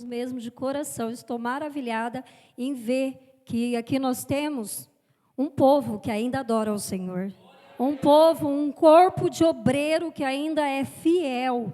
mesmo de coração. Estou maravilhada em ver que aqui nós temos um povo que ainda adora o Senhor. Um povo, um corpo de obreiro que ainda é fiel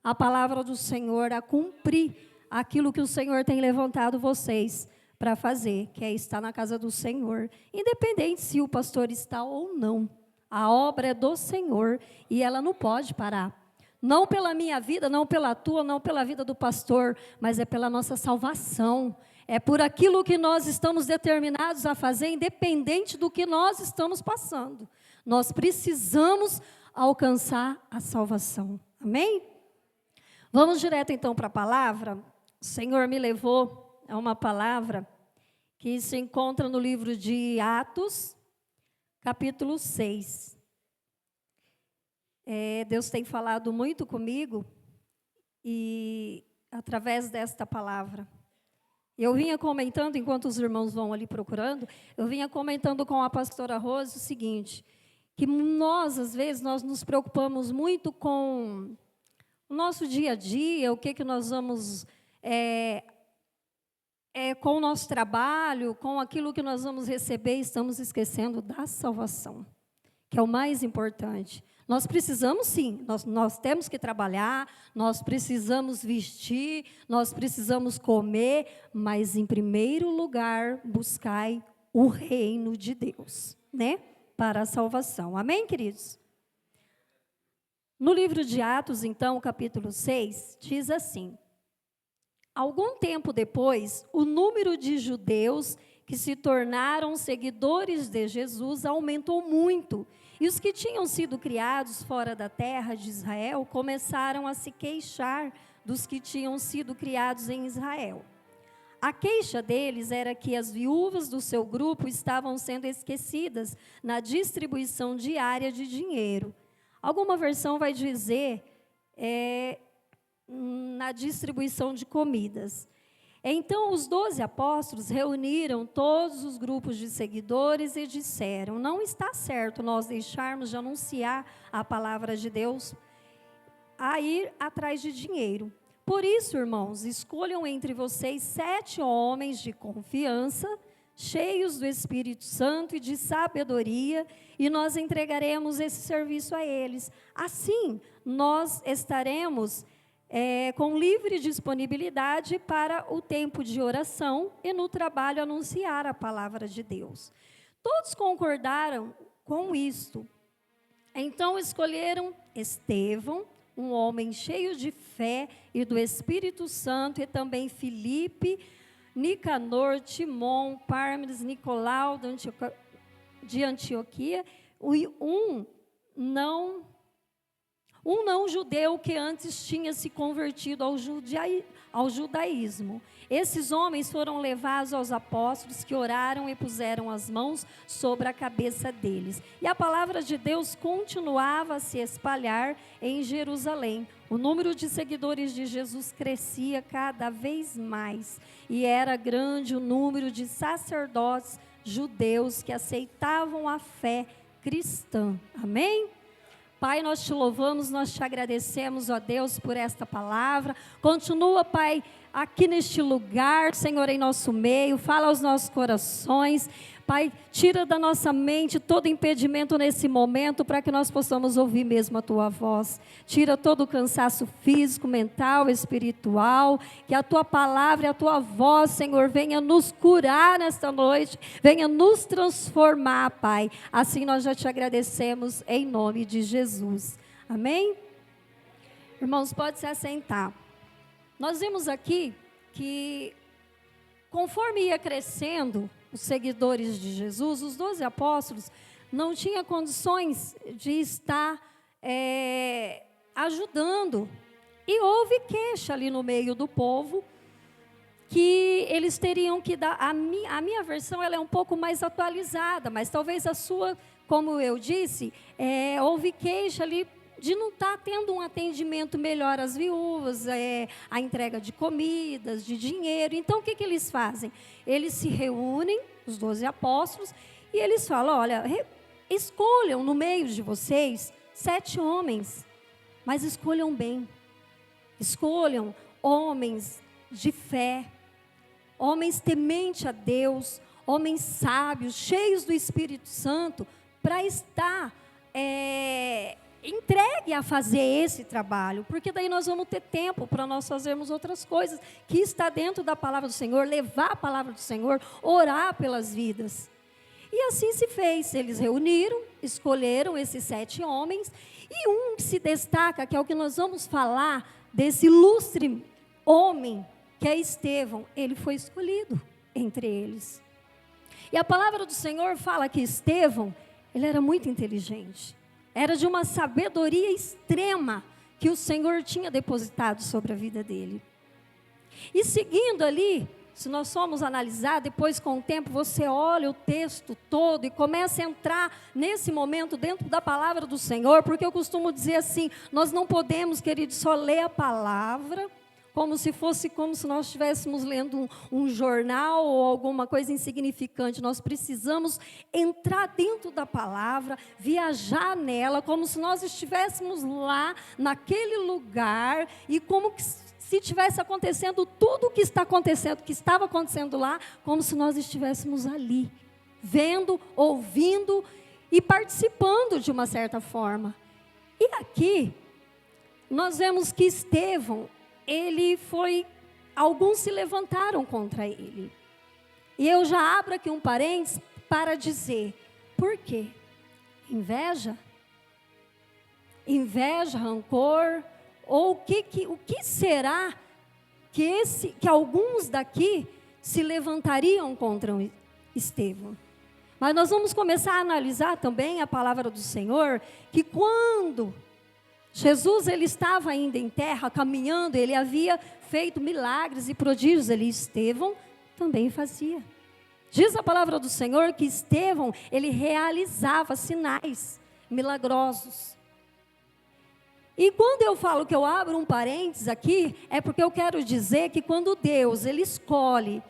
à palavra do Senhor, a cumprir aquilo que o Senhor tem levantado vocês para fazer, que é estar na casa do Senhor, independente se o pastor está ou não. A obra é do Senhor e ela não pode parar. Não pela minha vida, não pela tua, não pela vida do pastor, mas é pela nossa salvação. É por aquilo que nós estamos determinados a fazer, independente do que nós estamos passando. Nós precisamos alcançar a salvação. Amém? Vamos direto então para a palavra. O Senhor me levou a uma palavra que se encontra no livro de Atos, capítulo 6. Deus tem falado muito comigo e através desta palavra. Eu vinha comentando, enquanto os irmãos vão ali procurando, eu vinha comentando com a pastora Rose o seguinte, que nós, às vezes, nós nos preocupamos muito com o nosso dia a dia, o que nós vamos, com o nosso trabalho, com aquilo que nós vamos receber, estamos esquecendo da salvação, que é o mais importante. Nós precisamos sim, nós temos que trabalhar, nós precisamos vestir, nós precisamos comer, mas em primeiro lugar, buscai o reino de Deus, né? Para a salvação. Amém, queridos? No livro de Atos, então, capítulo 6, diz assim: algum tempo depois, o número de judeus que se tornaram seguidores de Jesus aumentou muito, e os que tinham sido criados fora da terra de Israel começaram a se queixar dos que tinham sido criados em Israel. A queixa deles era que as viúvas do seu grupo estavam sendo esquecidas na distribuição diária de dinheiro. Alguma versão vai dizer na distribuição de comidas. Então, os 12 apóstolos reuniram todos os grupos de seguidores e disseram: não está certo nós deixarmos de anunciar a palavra de Deus a ir atrás de dinheiro. Por isso, irmãos, escolham entre vocês 7 homens de confiança, cheios do Espírito Santo e de sabedoria, e nós entregaremos esse serviço a eles. Assim, nós estaremos com livre disponibilidade para o tempo de oração e no trabalho anunciar a palavra de Deus. Todos concordaram com isto. Então escolheram Estevão, um homem cheio de fé e do Espírito Santo, e também Filipe, Nicanor, Timon, Pármenes, Nicolau de Antioquia, um não judeu que antes tinha se convertido ao judaísmo. Esses homens foram levados aos apóstolos, que oraram e puseram as mãos sobre a cabeça deles. E a palavra de Deus continuava a se espalhar em Jerusalém. O número de seguidores de Jesus crescia cada vez mais. E era grande o número de sacerdotes judeus que aceitavam a fé cristã. Amém? Pai, nós te louvamos, nós te agradecemos, ó Deus, por esta palavra. Continua, Pai, aqui neste lugar, Senhor, em nosso meio, fala aos nossos corações. Pai, tira da nossa mente todo impedimento nesse momento, para que nós possamos ouvir mesmo a Tua voz. Tira todo o cansaço físico, mental, espiritual, que a Tua palavra e a Tua voz, Senhor, venha nos curar nesta noite, venha nos transformar, Pai. Assim nós já te agradecemos, em nome de Jesus. Amém? Irmãos, pode se assentar. Nós vimos aqui que, conforme ia crescendo os seguidores de Jesus, os 12 apóstolos não tinham condições de estar ajudando. E houve queixa ali no meio do povo, que eles teriam que dar. A minha versão ela é um pouco mais atualizada, mas talvez a sua, como eu disse, houve queixa ali de não estar tendo um atendimento melhor às viúvas, a entrega de comidas, de dinheiro. Então, o que eles fazem? Eles se reúnem, os 12 apóstolos, e eles falam: olha, escolham no meio de vocês 7 homens, mas escolham bem. Escolham homens de fé, homens tementes a Deus, homens sábios, cheios do Espírito Santo, para estar entregue a fazer esse trabalho, porque daí nós vamos ter tempo para nós fazermos outras coisas, que está dentro da palavra do Senhor, levar a palavra do Senhor, orar pelas vidas. E assim se fez, eles reuniram, escolheram esses 7 homens, e um que se destaca, que é o que nós vamos falar, desse ilustre homem, que é Estevão, ele foi escolhido entre eles. E a palavra do Senhor fala que Estevão, ele era muito inteligente, era de uma sabedoria extrema, que o Senhor tinha depositado sobre a vida dele. E seguindo ali, se nós formos analisar, depois com o tempo, você olha o texto todo e começa a entrar nesse momento dentro da palavra do Senhor, porque eu costumo dizer assim, nós não podemos, queridos, só ler a palavra, como se nós estivéssemos lendo um jornal ou alguma coisa insignificante. Nós precisamos entrar dentro da palavra, viajar nela, como se nós estivéssemos lá, naquele lugar, e como que se tivesse acontecendo tudo o que está acontecendo, que estava acontecendo lá, como se nós estivéssemos ali, vendo, ouvindo e participando de uma certa forma. E aqui, nós vemos que Estevão, alguns se levantaram contra ele. E eu já abro aqui um parênteses para dizer, por quê? Inveja? Inveja, rancor? Ou o que será que alguns daqui se levantariam contra Estevão? Mas nós vamos começar a analisar também a palavra do Senhor, que quando Jesus ele estava ainda em terra, caminhando, ele havia feito milagres e prodígios, Estevão também fazia. Diz a palavra do Senhor que Estevão, ele realizava sinais milagrosos. E quando eu falo que eu abro um parênteses aqui, é porque eu quero dizer que quando Deus, ele escolhe,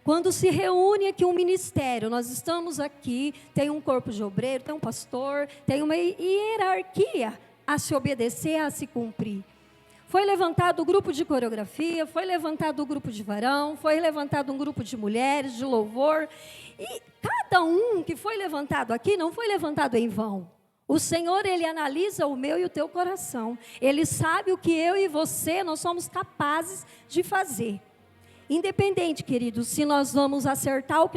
quando se reúne aqui um ministério, nós estamos aqui, tem um corpo de obreiro, tem um pastor, tem uma hierarquia a se obedecer, a se cumprir. Foi levantado o grupo de coreografia, foi levantado o grupo de varão, foi levantado um grupo de mulheres, de louvor, e cada um que foi levantado aqui não foi levantado em vão. O Senhor, ele analisa o meu e o teu coração. Ele sabe o que eu e você, nós somos capazes de fazer. Independente, queridos, se nós vamos acertar o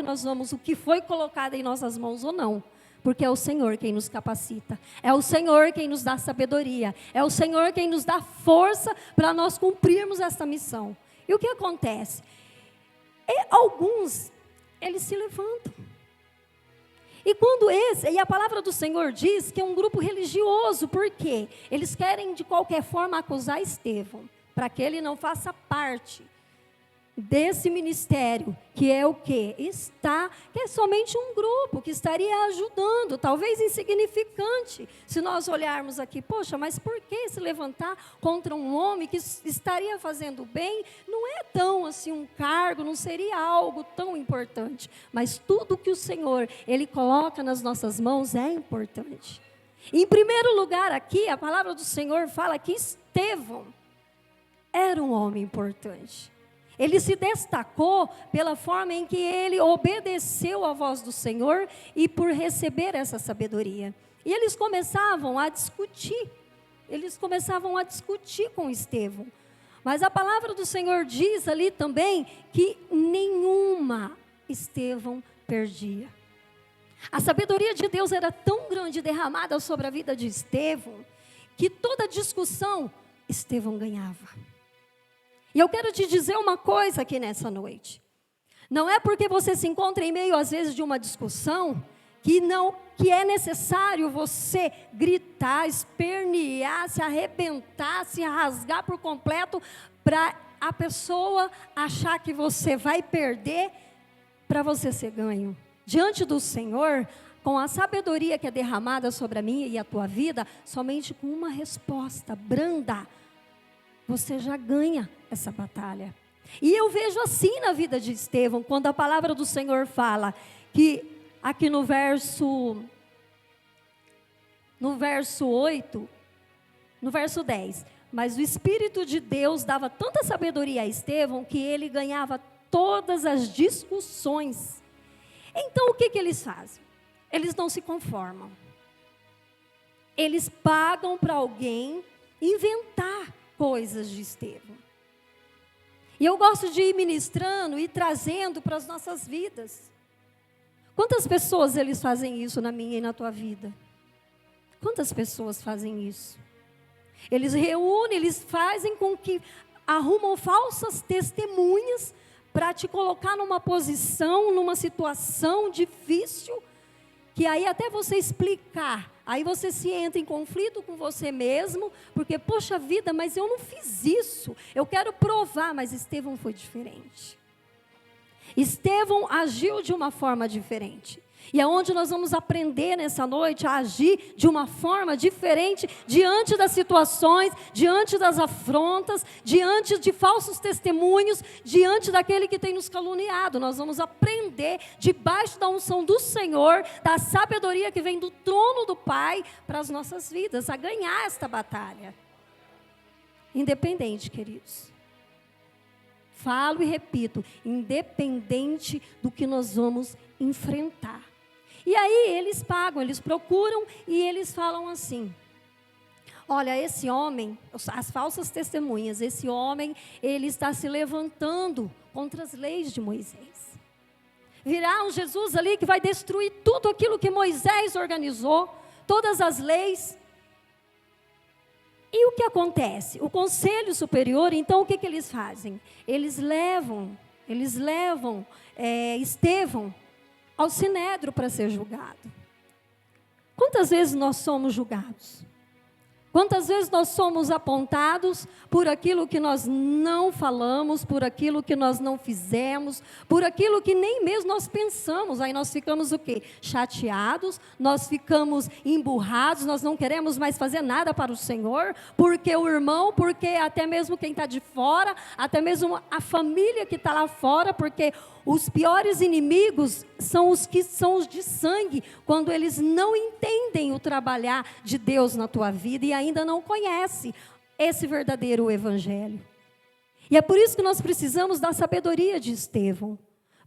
que foi colocado em nossas mãos ou não. Porque é o Senhor quem nos capacita. É o Senhor quem nos dá sabedoria. É o Senhor quem nos dá força para nós cumprirmos essa missão. E o que acontece? Alguns, eles se levantam. E a palavra do Senhor diz que é um grupo religioso, por quê? Eles querem de qualquer forma acusar Estevão, para que ele não faça parte desse ministério, que é o quê? Que é somente um grupo que estaria ajudando, talvez insignificante, se nós olharmos aqui, poxa, mas por que se levantar contra um homem que estaria fazendo bem? Não é tão assim um cargo, não seria algo tão importante, mas tudo que o Senhor, ele coloca nas nossas mãos é importante. Em primeiro lugar aqui, a palavra do Senhor fala que Estevão era um homem importante. Ele se destacou pela forma em que ele obedeceu à voz do Senhor e por receber essa sabedoria. E eles começavam a discutir com Estevão. Mas a palavra do Senhor diz ali também que nenhuma Estevão perdia. A sabedoria de Deus era tão grande, derramada sobre a vida de Estevão, que toda discussão Estevão ganhava. E eu quero te dizer uma coisa aqui nessa noite. Não é porque você se encontra em meio, às vezes, de uma discussão, que é necessário você gritar, espernear, se arrebentar, se rasgar por completo, para a pessoa achar que você vai perder, para você ser ganho. Diante do Senhor, com a sabedoria que é derramada sobre a minha e a tua vida, somente com uma resposta branda, você já ganha essa batalha. E eu vejo assim na vida de Estevão, quando a palavra do Senhor fala, que aqui no verso 8, no verso 10, Mas o Espírito de Deus dava tanta sabedoria a Estevão que ele ganhava todas as discussões. Então o que eles fazem? Eles não se conformam. Eles pagam para alguém inventar coisas de Estevão. E eu gosto de ir ministrando e trazendo para as nossas vidas. Quantas pessoas eles fazem isso na minha e na tua vida? Quantas pessoas fazem isso? Eles reúnem, eles fazem com que arrumam falsas testemunhas para te colocar numa posição, numa situação difícil, que aí até você explicar, aí você se entra em conflito com você mesmo, porque, poxa vida, mas eu não fiz isso, eu quero provar, mas Estevão foi diferente. Estevão agiu de uma forma diferente. E é onde nós vamos aprender nessa noite a agir de uma forma diferente diante das situações, diante das afrontas, diante de falsos testemunhos, diante daquele que tem nos caluniado. Nós vamos aprender debaixo da unção do Senhor, da sabedoria que vem do trono do Pai para as nossas vidas, a ganhar esta batalha. Independente, queridos. Falo e repito, independente do que nós vamos enfrentar. E aí eles pagam, eles procuram e eles falam assim: olha, esse homem, as falsas testemunhas, esse homem, ele está se levantando contra as leis de Moisés. Virá um Jesus ali que vai destruir tudo aquilo que Moisés organizou, todas as leis. E o que acontece? O Conselho Superior, então, o que eles fazem? Eles levam Estevão ao Sinédrio para ser julgado. Quantas vezes nós somos julgados? Quantas vezes nós somos apontados por aquilo que nós não falamos, por aquilo que nós não fizemos, por aquilo que nem mesmo nós pensamos. Aí nós ficamos o quê? Chateados, nós ficamos emburrados, nós não queremos mais fazer nada para o Senhor, porque o irmão, porque até mesmo quem está de fora, até mesmo a família que está lá fora, porque os piores inimigos são os que são os de sangue, quando eles não entendem o trabalhar de Deus na tua vida e ainda não conhecem esse verdadeiro evangelho. E é por isso que nós precisamos da sabedoria de Estevão,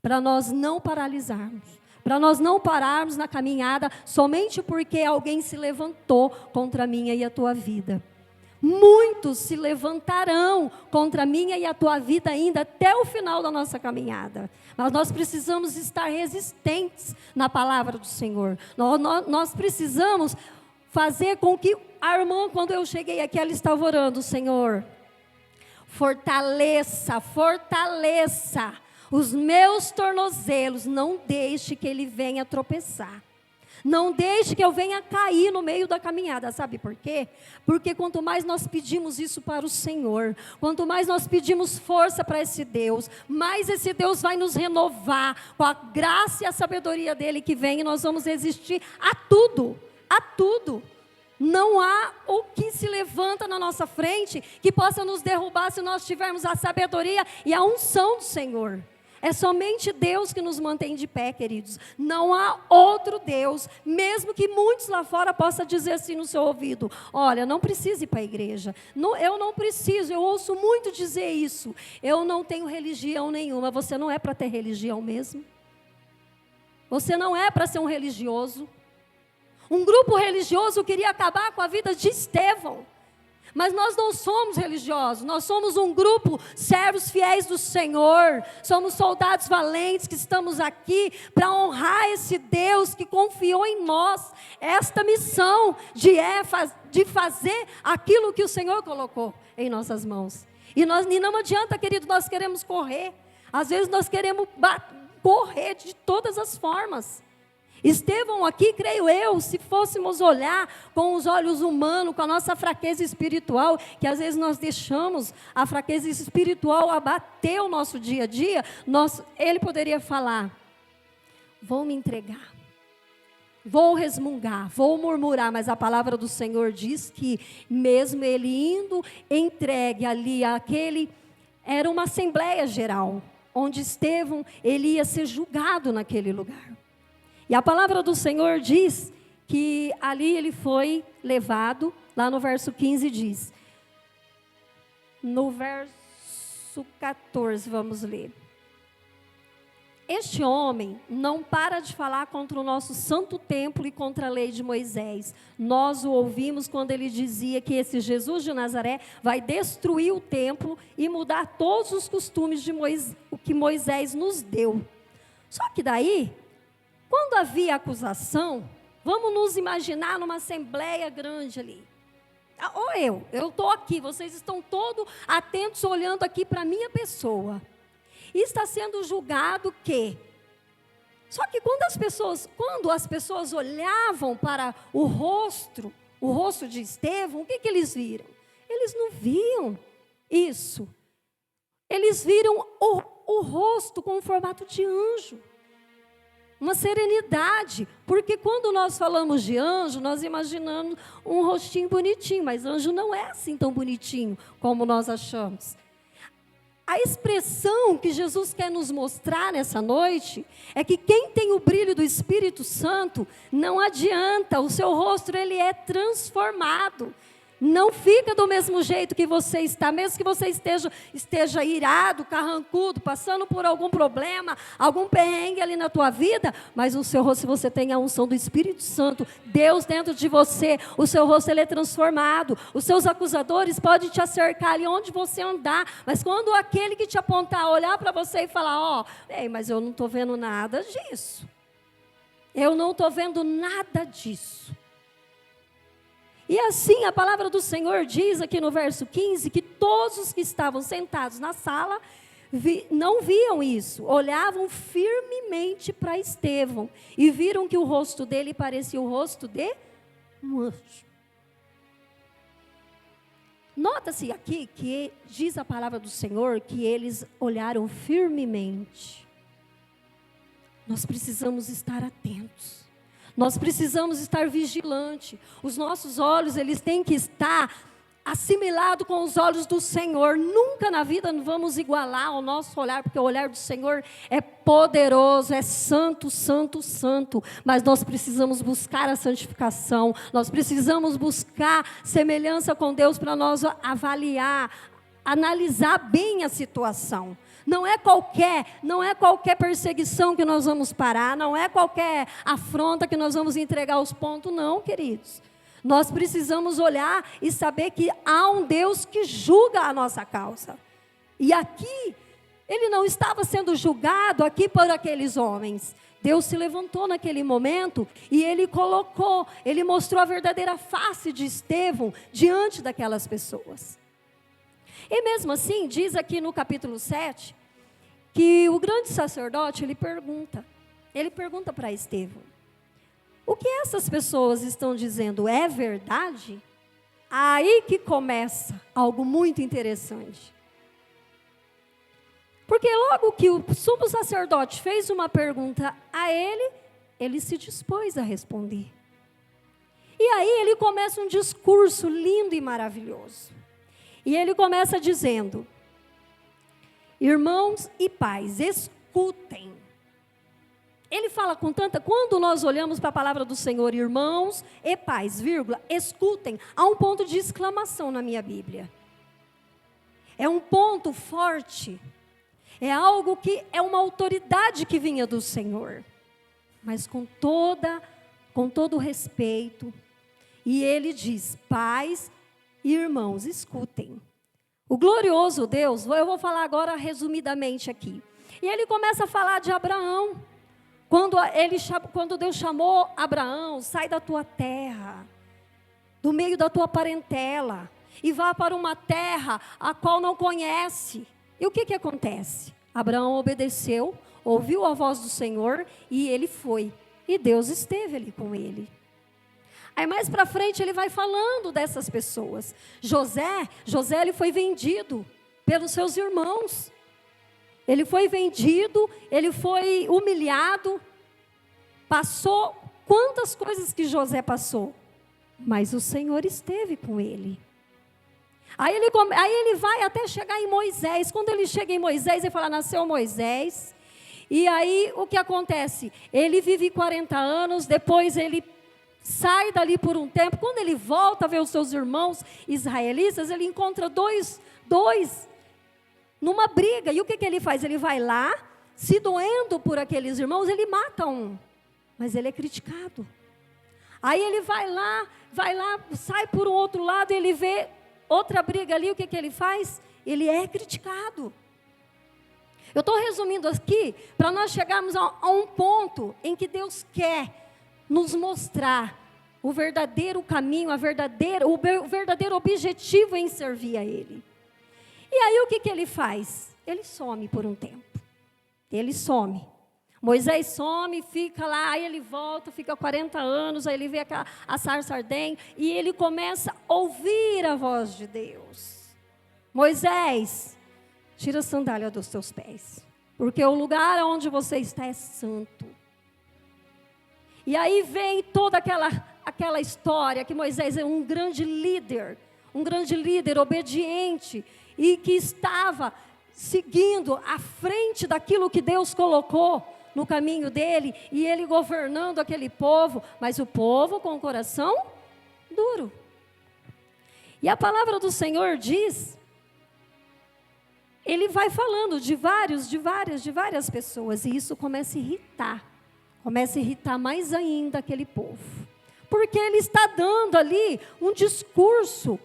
para nós não paralisarmos, para nós não pararmos na caminhada somente porque alguém se levantou contra a minha e a tua vida. Muitos se levantarão contra a minha e a tua vida ainda até o final da nossa caminhada. Mas nós precisamos estar resistentes na palavra do Senhor. Nós precisamos fazer com que a irmã, quando eu cheguei aqui, ela estava orando: Senhor, fortaleça os meus tornozelos, não deixe que ele venha tropeçar. Não deixe que eu venha cair no meio da caminhada. Sabe por quê? Porque quanto mais nós pedimos isso para o Senhor, quanto mais nós pedimos força para esse Deus, mais esse Deus vai nos renovar com a graça e a sabedoria dele que vem, e nós vamos resistir a tudo, a tudo. Não há o que se levanta na nossa frente que possa nos derrubar se nós tivermos a sabedoria e a unção do Senhor. É somente Deus que nos mantém de pé, queridos. Não há outro Deus, mesmo que muitos lá fora possam dizer assim no seu ouvido: olha, não precisa ir para a igreja. Não, eu não preciso, eu ouço muito dizer isso. Eu não tenho religião nenhuma. Você não é para ter religião mesmo? Você não é para ser um religioso? Um grupo religioso queria acabar com a vida de Estevão. Mas nós não somos religiosos, nós somos um grupo, servos fiéis do Senhor, somos soldados valentes que estamos aqui para honrar esse Deus que confiou em nós esta missão de fazer aquilo que o Senhor colocou em nossas mãos. E não adianta, querido, nós queremos correr, às vezes nós queremos correr de todas as formas. Estevão aqui, creio eu, se fôssemos olhar com os olhos humanos, com a nossa fraqueza espiritual, que às vezes nós deixamos a fraqueza espiritual abater o nosso dia a dia, ele poderia falar: vou me entregar, vou resmungar, vou murmurar, mas a palavra do Senhor diz que mesmo ele indo entregue ali era uma assembleia geral, onde Estevão, ele ia ser julgado naquele lugar. E a palavra do Senhor diz que ali ele foi levado, lá no verso 15 diz: no verso 14, vamos ler. Este homem não para de falar contra o nosso santo templo e contra a lei de Moisés. Nós o ouvimos quando ele dizia que esse Jesus de Nazaré vai destruir o templo e mudar todos os costumes de o que Moisés nos deu. Só que daí, quando havia acusação, vamos nos imaginar numa assembleia grande ali. Ou eu estou aqui, vocês estão todos atentos olhando aqui para a minha pessoa. E está sendo julgado que... Só que quando as pessoas olhavam para o rosto de Estevão, o que eles viram? Eles não viam isso. Eles viram o rosto com o formato de anjo. Uma serenidade. Porque quando nós falamos de anjo, nós imaginamos um rostinho bonitinho. Mas anjo não é assim tão bonitinho como nós achamos. A expressão que Jesus quer nos mostrar nessa noite é que quem tem o brilho do Espírito Santo, não adianta, o seu rosto ele é transformado. Não fica do mesmo jeito que você está, mesmo que você esteja irado, carrancudo, passando por algum problema, algum perrengue ali na tua vida, mas o seu rosto, se você tem a unção do Espírito Santo, Deus dentro de você, o seu rosto ele é transformado. Os seus acusadores podem te acercar ali onde você andar, mas quando aquele que te apontar, olhar para você e falar, mas eu não estou vendo nada disso. Eu não estou vendo nada disso. E assim a palavra do Senhor diz aqui no verso 15, que todos os que estavam sentados na sala não viam isso, olhavam firmemente para Estevão e viram que o rosto dele parecia o rosto de um anjo. Nota-se aqui que diz a palavra do Senhor que eles olharam firmemente. Nós precisamos estar atentos. Nós precisamos estar vigilantes. Os nossos olhos, eles têm que estar assimilados com os olhos do Senhor. Nunca na vida vamos igualar o nosso olhar, porque o olhar do Senhor é poderoso, é santo, santo, santo. Mas nós precisamos buscar a santificação. Nós precisamos buscar semelhança com Deus para nós avaliar, analisar bem a situação. Não é qualquer perseguição que nós vamos parar, não é qualquer afronta que nós vamos entregar os pontos, não, queridos. Nós precisamos olhar e saber que há um Deus que julga a nossa causa. E aqui, ele não estava sendo julgado aqui por aqueles homens. Deus se levantou naquele momento e ele mostrou a verdadeira face de Estevão diante daquelas pessoas. E mesmo assim, diz aqui no capítulo 7, que o grande sacerdote, ele pergunta para Estevão, o que essas pessoas estão dizendo é verdade? Aí que começa algo muito interessante. Porque logo que o sumo sacerdote fez uma pergunta a ele, ele se dispôs a responder. E aí ele começa um discurso lindo e maravilhoso. E ele começa dizendo, irmãos e pais, escutem. Ele fala com tanta... Quando nós olhamos para a palavra do Senhor, irmãos e pais, escutem, há um ponto de exclamação na minha Bíblia. É um ponto forte. É algo que é uma autoridade que vinha do Senhor. Mas com todo respeito. E ele diz, pais e irmãos, escutem. O glorioso Deus, eu vou falar agora resumidamente aqui. E ele começa a falar de Abraão. Quando Deus chamou Abraão, sai da tua terra, do meio da tua parentela, e vá para uma terra a qual não conhece. E o que acontece? Abraão obedeceu, ouviu a voz do Senhor, e ele foi. E Deus esteve ali com ele. Aí mais para frente ele vai falando dessas Pessoas. José ele foi vendido pelos seus irmãos. Ele foi vendido, ele foi humilhado. Passou quantas coisas que José passou. Mas o Senhor esteve com ele. Aí ele vai até chegar em Moisés. Quando ele chega em Moisés, ele fala, nasceu Moisés. E aí o que acontece? Ele vive 40 anos, depois ele sai dali por um tempo. Quando ele volta a ver os seus irmãos israelitas, ele encontra dois dois numa briga. E o que ele faz? Ele vai lá, se doendo por aqueles irmãos, ele mata um. Mas ele é criticado. Aí ele vai lá, sai por um outro lado, ele vê outra briga ali, o que ele faz? Ele é criticado. Eu estou resumindo aqui, para nós chegarmos a um ponto em que Deus quer nos mostrar o verdadeiro caminho, o verdadeiro objetivo em servir a Ele. E aí o que ele faz? Ele some por um tempo. Ele some. Moisés some, fica lá, aí ele volta, fica 40 anos, aí ele vê a sarça ardente, e ele começa a ouvir a voz de Deus. Moisés, tira a sandália dos teus pés, porque o lugar onde você está é santo. E aí vem toda aquela história que Moisés é um grande líder obediente, e que estava seguindo à frente daquilo que Deus colocou no caminho dele, e ele governando aquele povo, mas o povo com o coração duro. E a palavra do Senhor diz, ele vai falando de várias pessoas, e isso começa a irritar mais ainda aquele povo, porque ele está dando ali um discurso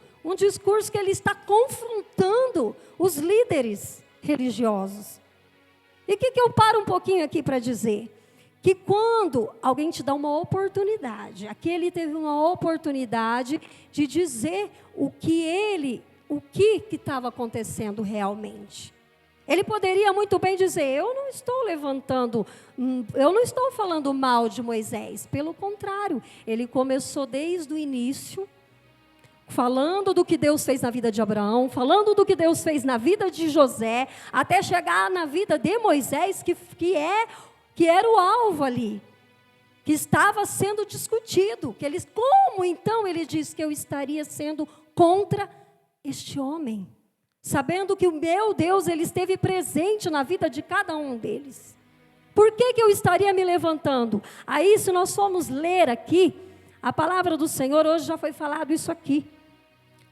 que ele está confrontando os líderes religiosos. E o que eu paro um pouquinho aqui para dizer? Que quando alguém te dá uma oportunidade, aqui ele teve uma oportunidade de dizer o que estava acontecendo realmente. Ele poderia muito bem dizer, eu não estou falando mal de Moisés. Pelo contrário, ele começou desde o início, falando do que Deus fez na vida de Abraão, falando do que Deus fez na vida de José, até chegar na vida de Moisés, que era o alvo ali, que estava sendo discutido. Como então ele disse que eu estaria sendo contra este homem? Sabendo que o meu Deus, ele esteve presente na vida de cada um deles. Por que eu estaria me levantando? Aí, se nós formos ler aqui, a palavra do Senhor, hoje já foi falado isso aqui,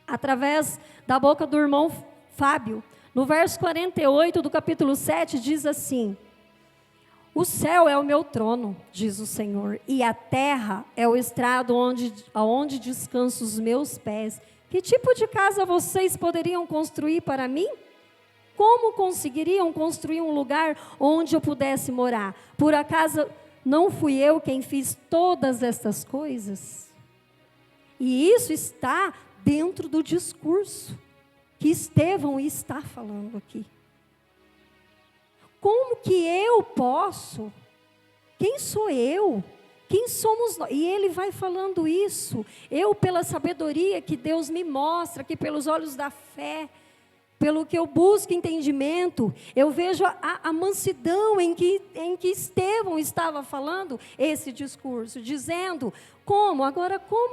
através da boca do irmão Fábio. No verso 48 do capítulo 7, diz assim: o céu é o meu trono, diz o Senhor, e a terra é o estrado onde descansam os meus pés. Que tipo de casa vocês poderiam construir para mim? Como conseguiriam construir um lugar onde eu pudesse morar? Por acaso não fui eu quem fiz todas estas coisas? E isso está dentro do discurso que Estevão está falando aqui. Como que eu posso? Quem sou eu? Quem somos nós? E ele vai falando isso. Eu, pela sabedoria que Deus me mostra, que pelos olhos da fé, pelo que eu busco entendimento, eu vejo a mansidão em que Estevão estava falando esse discurso, dizendo, como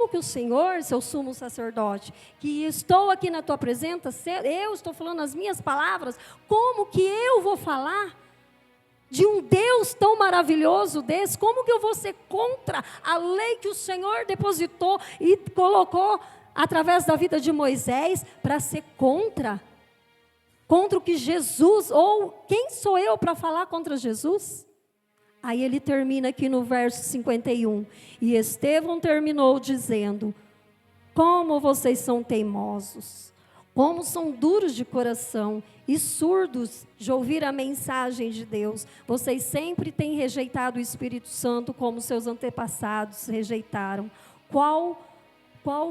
que o Senhor, seu sumo sacerdote, que estou aqui na tua presença, eu estou falando as minhas palavras, como que eu vou falar de um Deus tão maravilhoso desse? Como que eu vou ser contra a lei que o Senhor depositou e colocou através da vida de Moisés, para ser contra o que Jesus, ou quem sou eu para falar contra Jesus? Aí ele termina aqui no verso 51, e Estevão terminou dizendo, como vocês são teimosos, como são duros de coração e surdos de ouvir a mensagem de Deus. Vocês sempre têm rejeitado o Espírito Santo como seus antepassados rejeitaram. Qual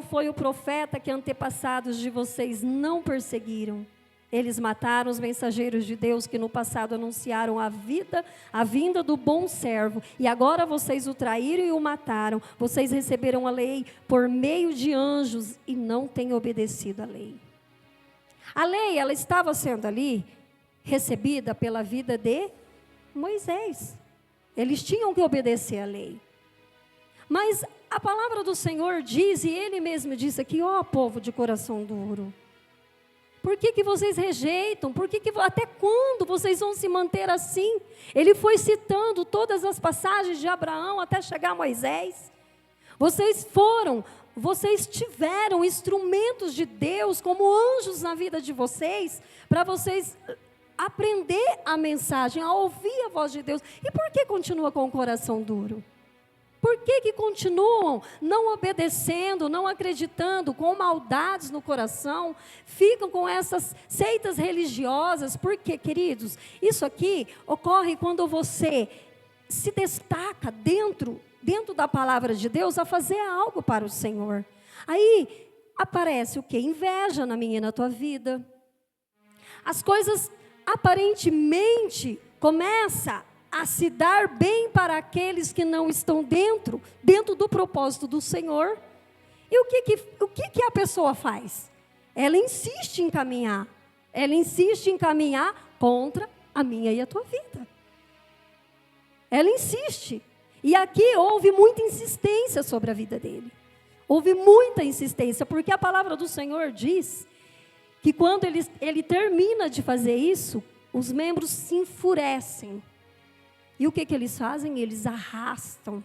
foi o profeta que antepassados de vocês não perseguiram? Eles mataram os mensageiros de Deus que no passado anunciaram a vinda do bom servo. E agora vocês o traíram e o mataram. Vocês receberam a lei por meio de anjos e não têm obedecido à lei. A lei, ela estava sendo ali recebida pela vida de Moisés. Eles tinham que obedecer à lei. Mas a palavra do Senhor diz, e Ele mesmo disse aqui, ó povo de coração duro, por que vocês rejeitam? Até quando vocês vão se manter assim? Ele foi citando todas as passagens de Abraão até chegar a Moisés. Vocês foram vocês tiveram instrumentos de Deus como anjos na vida de vocês, para vocês aprender a mensagem, a ouvir a voz de Deus. E por que continua com o coração duro? Por que continuam não obedecendo, não acreditando, com maldades no coração, ficam com essas seitas religiosas? Por quê, queridos? Isso aqui ocorre quando você se destaca dentro da palavra de Deus a fazer algo para o Senhor. Aí aparece o quê? Inveja na minha e na tua vida. As coisas aparentemente começam a se dar bem para aqueles que não estão dentro do propósito do Senhor. E o que a pessoa faz? Ela insiste em caminhar. Ela insiste em caminhar contra a minha e a tua vida. Ela insiste. E aqui houve muita insistência sobre a vida dele. Houve muita insistência, porque a palavra do Senhor diz que quando ele termina de fazer isso, os membros se enfurecem. E o que eles fazem? Eles arrastam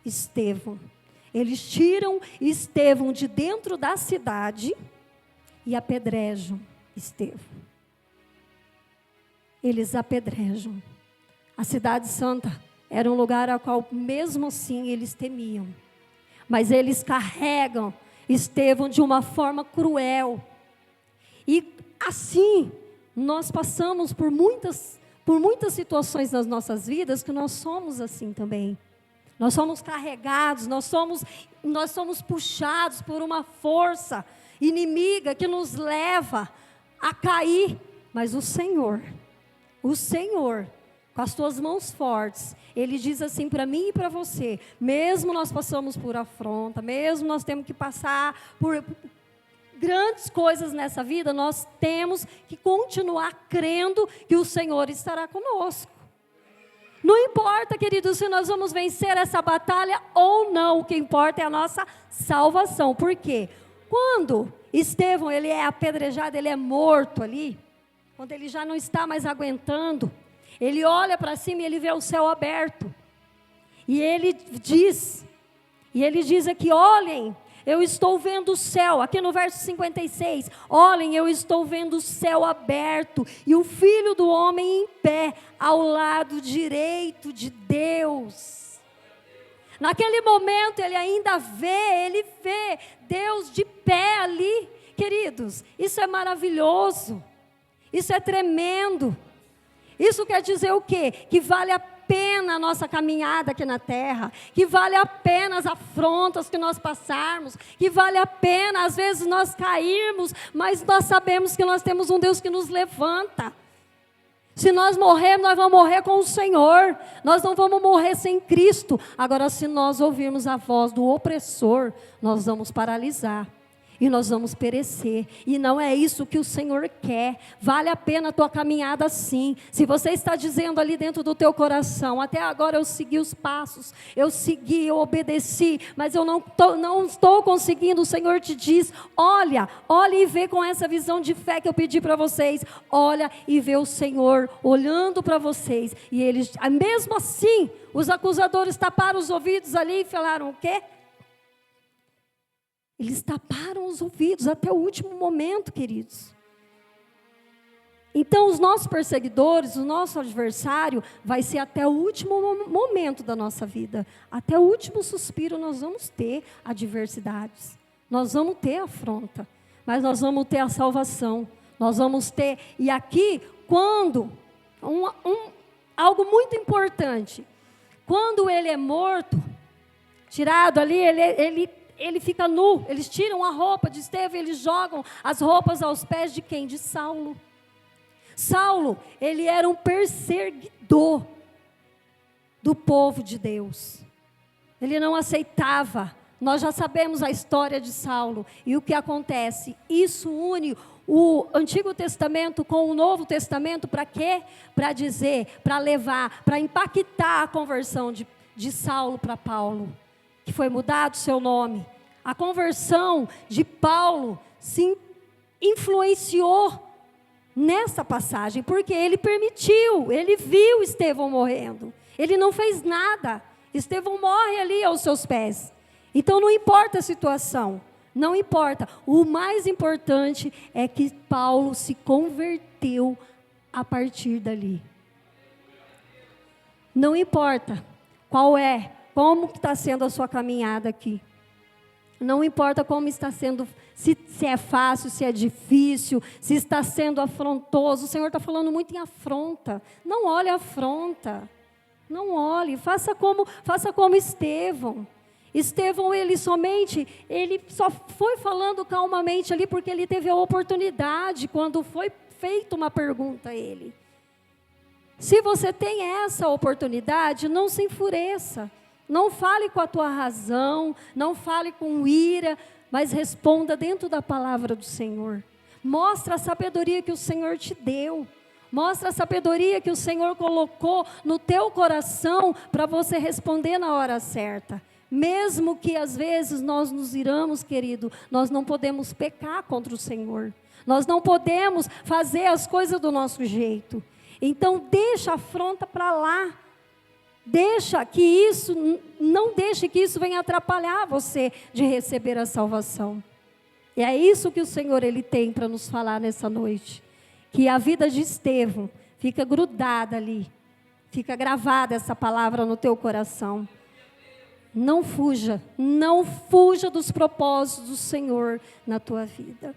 Estevão. Eles tiram Estevão de dentro da cidade e apedrejam Estevão. Eles apedrejam. A cidade santa era um lugar ao qual, mesmo assim, eles temiam. Mas eles carregam Estevão de uma forma cruel. E assim, nós passamos por muitas situações nas nossas vidas que nós somos assim também. Nós somos carregados, nós somos puxados por uma força inimiga que nos leva a cair. Mas o Senhor, com as tuas mãos fortes, Ele diz assim para mim e para você, mesmo nós passamos por afronta, mesmo nós temos que passar por grandes coisas nessa vida, nós temos que continuar crendo que o Senhor estará conosco. Não importa, queridos, se nós vamos vencer essa batalha ou não, o que importa é a nossa salvação. Por quê? Quando Estevão, ele é apedrejado, ele é morto ali, quando ele já não está mais aguentando, ele olha para cima e ele vê o céu aberto. E ele diz aqui, olhem, eu estou vendo o céu, aqui no verso 56, olhem, eu estou vendo o céu aberto e o Filho do Homem em pé, ao lado direito de Deus. Naquele momento ele vê Deus de pé ali. Queridos, isso é maravilhoso, isso é tremendo. Isso quer dizer o quê? Que vale a pena a nossa caminhada aqui na terra, que vale a pena as afrontas que nós passarmos, que vale a pena às vezes nós cairmos, mas nós sabemos que nós temos um Deus que nos levanta. Se nós morrermos, nós vamos morrer com o Senhor, nós não vamos morrer sem Cristo. Agora, se nós ouvirmos a voz do opressor, nós vamos paralisar. E nós vamos perecer, e não é isso que o Senhor quer. Vale a pena a tua caminhada sim. Se você está dizendo ali dentro do teu coração, até agora eu segui os passos, eu obedeci, mas eu não estou conseguindo, o Senhor te diz, olha e vê com essa visão de fé que eu pedi para vocês, olha e vê o Senhor olhando para vocês, e eles, mesmo assim, os acusadores taparam os ouvidos ali e falaram o quê? Eles taparam os ouvidos até o último momento, queridos. Então, os nossos perseguidores, o nosso adversário, vai ser até o último momento da nossa vida. Até o último suspiro nós vamos ter adversidades. Nós vamos ter afronta. Mas nós vamos ter a salvação. Nós vamos ter... E aqui, quando... algo muito importante. Quando ele é morto, tirado ali, ele fica nu, eles tiram a roupa de Estevão, eles jogam as roupas aos pés de quem? De Saulo. Saulo, ele era um perseguidor do povo de Deus. Ele não aceitava. Nós já sabemos a história de Saulo. E o que acontece? Isso une o Antigo Testamento com o Novo Testamento para quê? Para dizer, para levar, para impactar a conversão de Saulo para Paulo. Que foi mudado seu nome. A conversão de Paulo se influenciou nessa passagem, porque ele permitiu, ele viu Estevão morrendo. Ele não fez nada. Estevão morre ali aos seus pés. Então não importa a situação, não importa. O mais importante é que Paulo se converteu a partir dali. Não importa como está sendo a sua caminhada aqui. Não importa como está sendo, se é fácil, se é difícil, se está sendo afrontoso. O Senhor está falando muito em afronta. Não olhe a afronta. Não olhe. Faça como Estevão. Estevão, ele só foi falando calmamente ali porque ele teve a oportunidade quando foi feita uma pergunta a ele. Se você tem essa oportunidade, não se enfureça. Não fale com a tua razão, não fale com ira, mas responda dentro da palavra do Senhor. Mostra a sabedoria que o Senhor te deu. Mostra a sabedoria que o Senhor colocou no teu coração para você responder na hora certa. Mesmo que às vezes nós nos iramos, querido, nós não podemos pecar contra o Senhor. Nós não podemos fazer as coisas do nosso jeito. Então deixa a afronta para lá. Não deixe que isso venha atrapalhar você de receber a salvação. E é isso que o Senhor ele tem para nos falar nessa noite. Que a vida de Estevão fica grudada ali. Fica gravada essa palavra no teu coração. Não fuja dos propósitos do Senhor na tua vida.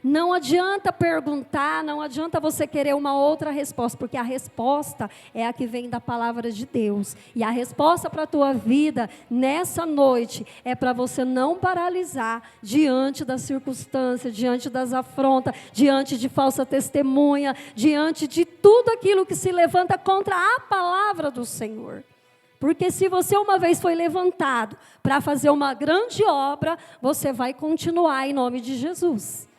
Não adianta perguntar, não adianta você querer uma outra resposta, porque a resposta é a que vem da palavra de Deus. E a resposta para a tua vida, nessa noite, é para você não paralisar diante das circunstâncias, diante das afrontas, diante de falsa testemunha, diante de tudo aquilo que se levanta contra a palavra do Senhor. Porque se você uma vez foi levantado para fazer uma grande obra, você vai continuar em nome de Jesus.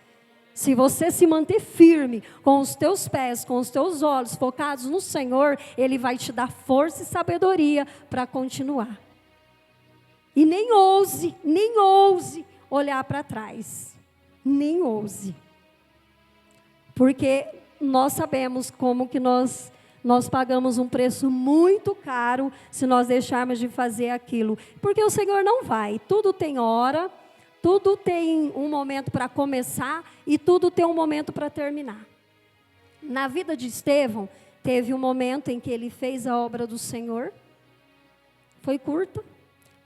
Se você se manter firme com os teus pés, com os teus olhos focados no Senhor, Ele vai te dar força e sabedoria para continuar. E nem ouse olhar para trás. Nem ouse. Porque nós sabemos como que nós pagamos um preço muito caro se nós deixarmos de fazer aquilo. Porque o Senhor não vai. Tudo tem hora. Tudo tem um momento para começar e tudo tem um momento para terminar. Na vida de Estevão, teve um momento em que ele fez a obra do Senhor. Foi curto,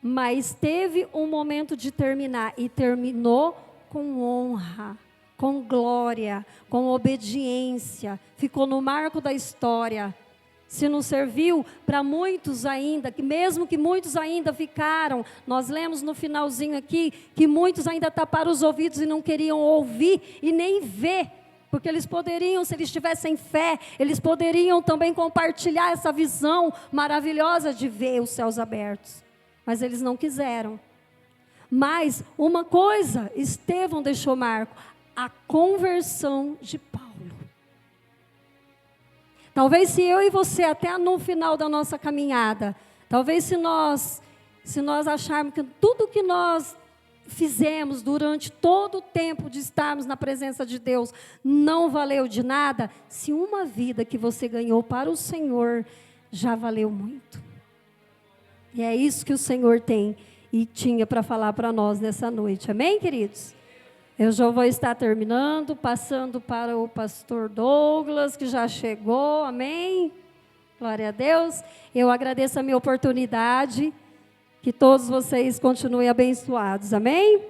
mas teve um momento de terminar. E terminou com honra, com glória, com obediência. Ficou no marco da história. Se não serviu para muitos ainda, que mesmo que muitos ainda ficaram, nós lemos no finalzinho aqui, que muitos ainda taparam os ouvidos e não queriam ouvir e nem ver, porque eles poderiam, se eles tivessem fé, eles poderiam também compartilhar essa visão maravilhosa de ver os céus abertos, mas eles não quiseram. Mas uma coisa, Estevão deixou marco, a conversão de Paulo. Talvez se eu e você, até no final da nossa caminhada, talvez se nós acharmos que tudo que nós fizemos durante todo o tempo de estarmos na presença de Deus não valeu de nada, se uma vida que você ganhou para o Senhor já valeu muito. E é isso que o Senhor tem e tinha para falar para nós nessa noite. Amém, queridos? Eu já vou estar terminando, passando para o pastor Douglas, que já chegou, amém? Glória a Deus. Eu agradeço a minha oportunidade, que todos vocês continuem abençoados, amém?